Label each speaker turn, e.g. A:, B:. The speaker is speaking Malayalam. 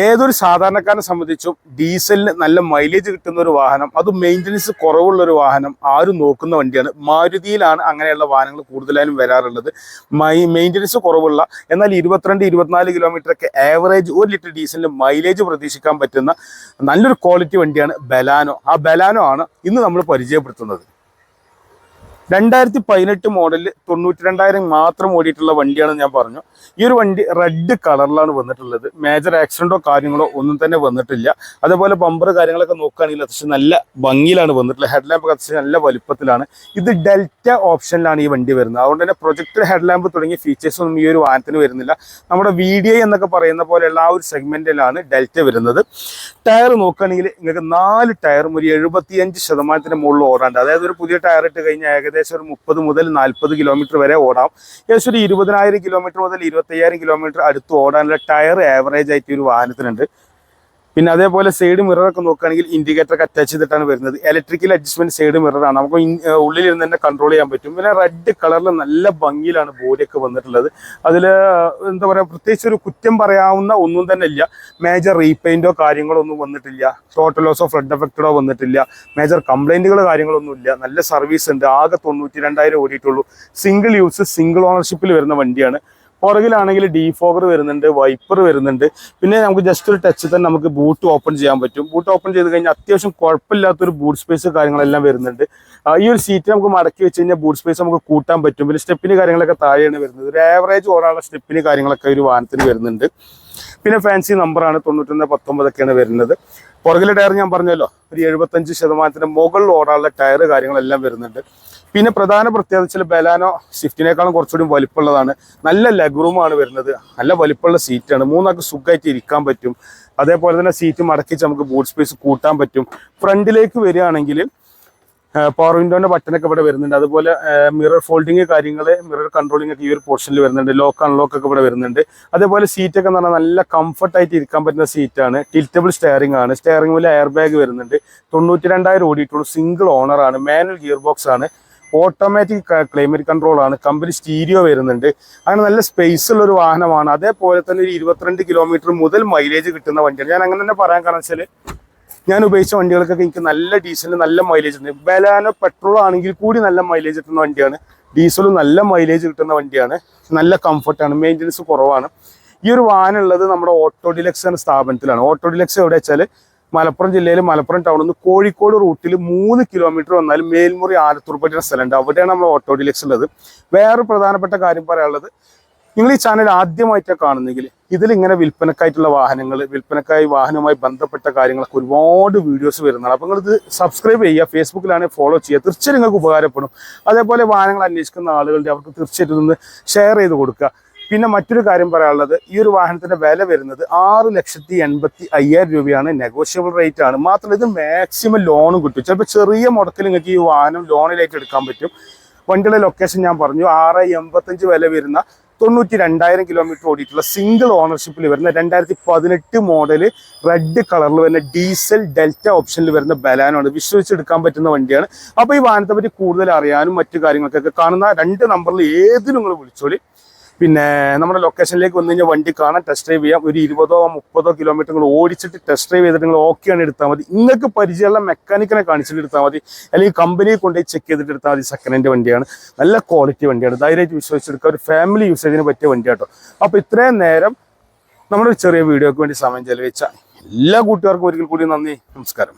A: ഏതൊരു സാധാരണക്കാരനെ സംബന്ധിച്ചും ഡീസലിന് നല്ല മൈലേജ് കിട്ടുന്ന ഒരു വാഹനം, അത് മെയിൻ്റനൻസ് കുറവുള്ള ഒരു വാഹനം ആരും നോക്കുന്ന വണ്ടിയാണ്. മാരുതിയിലാണ് അങ്ങനെയുള്ള വാഹനങ്ങൾ കൂടുതലായും വരാറുള്ളത്. മെയിൻ്റനൻസ് കുറവുള്ള എന്നാൽ 22-24 കിലോമീറ്ററൊക്കെ ആവറേജ് 1 ലിറ്റർ ഡീസലിന് മൈലേജ് പ്രതീക്ഷിക്കാൻ പറ്റുന്ന നല്ലൊരു ക്വാളിറ്റി വണ്ടിയാണ് ബലാനോ. ആ ബലാനോ ആണ് ഇന്ന് നമ്മൾ പരിചയപ്പെടുത്തുന്നത്. 2018 മോഡലിൽ 92,000 മാത്രം ഓടിയിട്ടുള്ള വണ്ടിയാണെന്ന് ഞാൻ പറഞ്ഞു. ഈ ഒരു വണ്ടി റെഡ് കളറിലാണ് വന്നിട്ടുള്ളത്. മേജർ ആക്സിഡൻറ്റോ കാര്യങ്ങളോ ഒന്നും തന്നെ വന്നിട്ടില്ല. അതേപോലെ ബമ്പർ കാര്യങ്ങളൊക്കെ നോക്കുകയാണെങ്കിൽ അത്യാവശ്യം നല്ല ഭംഗിയിലാണ് വന്നിട്ടുള്ളത്. ഹെഡ് ലാമ്പ് അത്യാവശ്യം നല്ല വലുപ്പത്തിലാണ്. ഇത് ഡെൽറ്റ ഓപ്ഷനിലാണ് ഈ വണ്ടി വരുന്നത്. അതുകൊണ്ട് തന്നെ പ്രൊജക്ടർ ഹെഡ് ലാമ്പ് തുടങ്ങിയ ഫീച്ചേഴ്സ് ഒന്നും ഈ ഒരു വാഹനത്തിന് വരുന്നില്ല. നമ്മുടെ VDI എന്നൊക്കെ പറയുന്ന പോലെയുള്ള ആ ഒരു സെഗ്മെന്റിലാണ് ഡെൽറ്റ വരുന്നത്. ടയർ നോക്കുകയാണെങ്കിൽ നിങ്ങൾക്ക് 4 ടയറും ഒരു 75% മുകളിൽ ഓടാണ്ട്. അതായത് ഒരു പുതിയ ടയർ ഇട്ട് കഴിഞ്ഞാൽ ഏകദേശം ഒരു 30 മുതൽ 40 കിലോമീറ്റർ വരെ ഓടാം. ഏകദേശം ഒരു 20,000 കിലോമീറ്റർ മുതൽ 25,000 കിലോമീറ്റർ അടുത്ത് ഓടാനുള്ള ടയർ ആവറേജ് ആയിട്ട് ഒരു വാഹനത്തിനുണ്ട്. പിന്നെ അതേപോലെ സൈഡ് മിററൊക്കെ നോക്കുകയാണെങ്കിൽ ഇൻഡിക്കേറ്ററൊക്കെ അറ്റാച്ച് ചെയ്തിട്ടാണ് വരുന്നത്. ഇലക്ട്രിക്കൽ അഡ്ജസ്റ്റ്മെന്റ് സൈഡ് മിററാണ്. നമുക്ക് ഉള്ളിലിരുന്ന് തന്നെ കൺട്രോൾ ചെയ്യാൻ പറ്റും. പിന്നെ റെഡ് കളറിൽ നല്ല ഭംഗിയിലാണ് ബോഡിയൊക്കെ വന്നിട്ടുള്ളത്. അതിൽ എന്താ പറയുക, പ്രത്യേകിച്ച് ഒരു കുറ്റം പറയാവുന്ന ഒന്നും തന്നെ ഇല്ല. മേജർ റീപെയിൻറ്റോ കാര്യങ്ങളോ ഒന്നും വന്നിട്ടില്ല. ടോട്ടൽ ലോസ് ഓഫ് റെഡ് എഫക്റ്റഡോ വന്നിട്ടില്ല. മേജർ കംപ്ലൈൻറ്റുകൾ കാര്യങ്ങളൊന്നും ഇല്ല. നല്ല സർവീസ് ഉണ്ട്. ആകെ 92,000 ഓടിയിട്ടുള്ളൂ. സിംഗിൾ യൂസ് സിംഗിൾ ഓണർഷിപ്പിൽ വരുന്ന വണ്ടിയാണ്. പുറകിലാണെങ്കിൽ ഡീഫോഗർ വരുന്നുണ്ട്, വൈപ്പർ വരുന്നുണ്ട്. പിന്നെ നമുക്ക് ജസ്റ്റ് ഒരു ടച്ച് തന്നെ നമുക്ക് ബൂട്ട് ഓപ്പൺ ചെയ്യാൻ പറ്റും. ബൂട്ട് ഓപ്പൺ ചെയ്ത് കഴിഞ്ഞാൽ അത്യാവശ്യം കുഴപ്പമില്ലാത്തൊരു ബൂട്ട് സ്പേസ് കാര്യങ്ങളെല്ലാം വരുന്നുണ്ട്. ഈ ഒരു സീറ്റ് നമുക്ക് മടക്കി വെച്ച് കഴിഞ്ഞാൽ ബൂട്ട് സ്പേസ് നമുക്ക് കൂട്ടാൻ പറ്റും. പിന്നെ സ്റ്റെപ്പിന് കാര്യങ്ങളൊക്കെ താഴെയാണ് വരുന്നത്. ഒരു ആവറേജ് ഓടാനുള്ള സ്റ്റെപ്പിന് കാര്യങ്ങളൊക്കെ ഒരു വാഹനത്തിന് വരുന്നുണ്ട്. പിന്നെ ഫാൻസി നമ്പറാണ് 91-19 വരുന്നത്. പുറകിലെ ടയർ ഞാൻ പറഞ്ഞല്ലോ, ഒരു 75% മുകളിൽ ഓടാനുള്ള ടയർ കാര്യങ്ങളെല്ലാം വരുന്നുണ്ട്. പിന്നെ പ്രധാന പ്രത്യേകത വെച്ചാൽ ബലാനോ സ്വിഫ്റ്റിനേക്കാളും കുറച്ചുകൂടി വലിപ്പമുള്ളതാണ്. നല്ല ലെഗ് റൂമാണ് വരുന്നത്. നല്ല വലിപ്പമുള്ള സീറ്റാണ്. 3 ആൾക്ക് സുഖമായിട്ട് ഇരിക്കാൻ പറ്റും. അതേപോലെ തന്നെ സീറ്റ് മടക്കിച്ച് നമുക്ക് ബൂട്ട് സ്പേസ് കൂട്ടാൻ പറ്റും. ഫ്രണ്ടിലേക്ക് വരികയാണെങ്കിൽ പവർ വിൻഡോന്റെ ബട്ടനൊക്കെ ഇവിടെ വരുന്നുണ്ട്. അതുപോലെ മിറർ ഫോൾഡിങ് കാര്യങ്ങൾ, മിറർ കൺട്രോളിംഗ് ഒക്കെ ഈ ഒരു പോർഷനിൽ വരുന്നുണ്ട്. ലോക്ക് അൺലോക്ക് ഒക്കെ ഇവിടെ വരുന്നുണ്ട്. അതേപോലെ സീറ്റൊക്കെ എന്ന് പറഞ്ഞാൽ നല്ല കംഫർട്ടായിട്ട് ഇരിക്കാൻ പറ്റുന്ന സീറ്റാണ്. ടിൽറ്റബിൾ സ്റ്റെയറിംഗ് ആണ്. സ്റ്റെയറിംഗ് പോലെ എയർ ബാഗ് വരുന്നുണ്ട്. 92,000 ഓടിയിട്ടുള്ളൂ. സിംഗിൾ ഓണർ ആണ്. മാനുവൽ ഗിയർ ബോക്സ് ആണ്. ഓട്ടോമാറ്റിക് ക്ലൈമറ്റ് കൺട്രോൾ ആണ്. കമ്പനി സ്റ്റീരിയോ വരുന്നുണ്ട്. അങ്ങനെ നല്ല സ്പേസ് ഉള്ള ഒരു വാഹനമാണ്. അതേപോലെ തന്നെ ഒരു 22 കിലോമീറ്റർ മുതൽ മൈലേജ് കിട്ടുന്ന വണ്ടിയാണ്. ഞാൻ അങ്ങനെ തന്നെ പറയാൻ കാരണം വെച്ചാൽ ഞാൻ ഉപയോഗിച്ച വണ്ടികൾക്കൊക്കെ എനിക്ക് നല്ല ഡീസലിന് നല്ല മൈലേജ് ഉണ്ട്. ബലാനോ പെട്രോൾ ആണെങ്കിൽ കൂടി നല്ല മൈലേജ് കിട്ടുന്ന വണ്ടിയാണ്. ഡീസലും നല്ല മൈലേജ് കിട്ടുന്ന വണ്ടിയാണ്. നല്ല കംഫർട്ടാണ്. മെയിൻ്റനൻസ് കുറവാണ്. ഈ ഒരു വാഹനം ഉള്ളത് നമ്മുടെ ഓട്ടോ ഡിലക്സ് എന്ന സ്ഥാപനത്തിലാണ്. ഓട്ടോ ഡിലക്സ് എവിടെ വെച്ചാൽ മലപ്പുറം ജില്ലയിൽ മലപ്പുറം ടൗണിൽ നിന്ന് കോഴിക്കോട് റൂട്ടിൽ 3 കിലോമീറ്റർ വന്നാൽ മേൽമുറി ആലത്തൂർ പറ്റുന്ന സ്ഥലമുണ്ട്. അവിടെയാണ് നമ്മൾ ഓട്ടോ ഡിലക്സ് ഉള്ളത്. വേറെ പ്രധാനപ്പെട്ട കാര്യം പറയാനുള്ളത്, നിങ്ങൾ ഈ ചാനൽ ആദ്യമായിട്ടാണ് കാണുന്നെങ്കിൽ ഇതിലിങ്ങനെ വിൽപ്പനക്കായിട്ടുള്ള വാഹനങ്ങൾ, വിൽപ്പനക്കായി വാഹനവുമായി ബന്ധപ്പെട്ട കാര്യങ്ങളൊക്കെ ഒരുപാട് വീഡിയോസ് വരുന്നതാണ്. അപ്പോൾ നിങ്ങളിത് സബ്സ്ക്രൈബ് ചെയ്യുക. ഫേസ്ബുക്കിലാണെങ്കിൽ ഫോളോ ചെയ്യുക. തീർച്ചയായും നിങ്ങൾക്ക് ഉപകാരപ്പെടും. അതേപോലെ വാഹനങ്ങൾ അന്വേഷിക്കുന്ന ആളുകളുടെ അവർക്ക് തീർച്ചയായിട്ടും ഒന്ന് ഷെയർ ചെയ്ത് കൊടുക്കുക. പിന്നെ മറ്റൊരു കാര്യം പറയാനുള്ളത്, ഈ ഒരു വാഹനത്തിന്റെ വില വരുന്നത് 6,85,000 രൂപയാണ്. നെഗോഷ്യബിൾ റേറ്റ് ആണ്. മാത്രമല്ല ഇത് മാക്സിമം ലോണും കിട്ടും. ചിലപ്പോൾ ചെറിയ മുടക്കിൽ നിങ്ങൾക്ക് ഈ വാഹനം ലോണിലായിട്ട് എടുക്കാൻ പറ്റും. വണ്ടിയുടെ ലൊക്കേഷൻ ഞാൻ പറഞ്ഞു. 6,85 വില വരുന്ന 92,000 കിലോമീറ്റർ ഓടിയിട്ടുള്ള സിംഗിൾ ഓണർഷിപ്പിൽ വരുന്ന 2018 മോഡൽ റെഡ് കളറിൽ വരുന്ന ഡീസൽ ഡെൽറ്റ ഓപ്ഷനിൽ വരുന്ന ബലാനോ ആണ്. വിശ്വസിച്ചെടുക്കാൻ പറ്റുന്ന വണ്ടിയാണ്. അപ്പോൾ ഈ വാഹനത്തെ പറ്റി കൂടുതൽ അറിയാനും മറ്റു കാര്യങ്ങൾക്കൊക്കെ കാണുന്ന 2 നമ്പറിൽ ഏതിനും നിങ്ങൾ വിളിച്ചോളി. പിന്നെ നമ്മുടെ ലൊക്കേഷനിലേക്ക് വന്നു കഴിഞ്ഞാൽ വണ്ടി കാണാൻ, ടെസ്റ്റ് ഡ്രൈവ് ചെയ്യാം. ഒരു 20-30 കിലോമീറ്റർ നിങ്ങൾ ഓടിച്ചിട്ട് ടെസ്റ്റ് ഡ്രൈവ് ചെയ്തിട്ട് നിങ്ങൾ ഓക്കെയാണ് എടുത്താൽ മതി. നിങ്ങൾക്ക് പരിചയമുള്ള മെക്കാനിക്കിനെ കാണിച്ചിട്ട് എടുത്താൽ മതി. അല്ലെങ്കിൽ കമ്പനിയിൽ കൊണ്ടുപോയി ചെക്ക് ചെയ്തിട്ട് എടുത്താൽ മതി. സെക്കൻഡ് ഹാൻഡ് വണ്ടിയാണ്. നല്ല ക്വാളിറ്റി വണ്ടിയാണ്. ധൈര്യമായിട്ട് വിശ്വസിച്ചെടുക്കുക. ഒരു ഫാമിലി യൂസേജിന് പറ്റിയ വണ്ടിയാട്ടോ. അപ്പോൾ ഇത്രയും നേരം നമ്മുടെ ചെറിയ വീഡിയോക്ക് വേണ്ടി സമയം ചെലവഴിച്ച എല്ലാ കൂട്ടുകാർക്കും ഒരിക്കൽ കൂടി നന്ദി. നമസ്കാരം.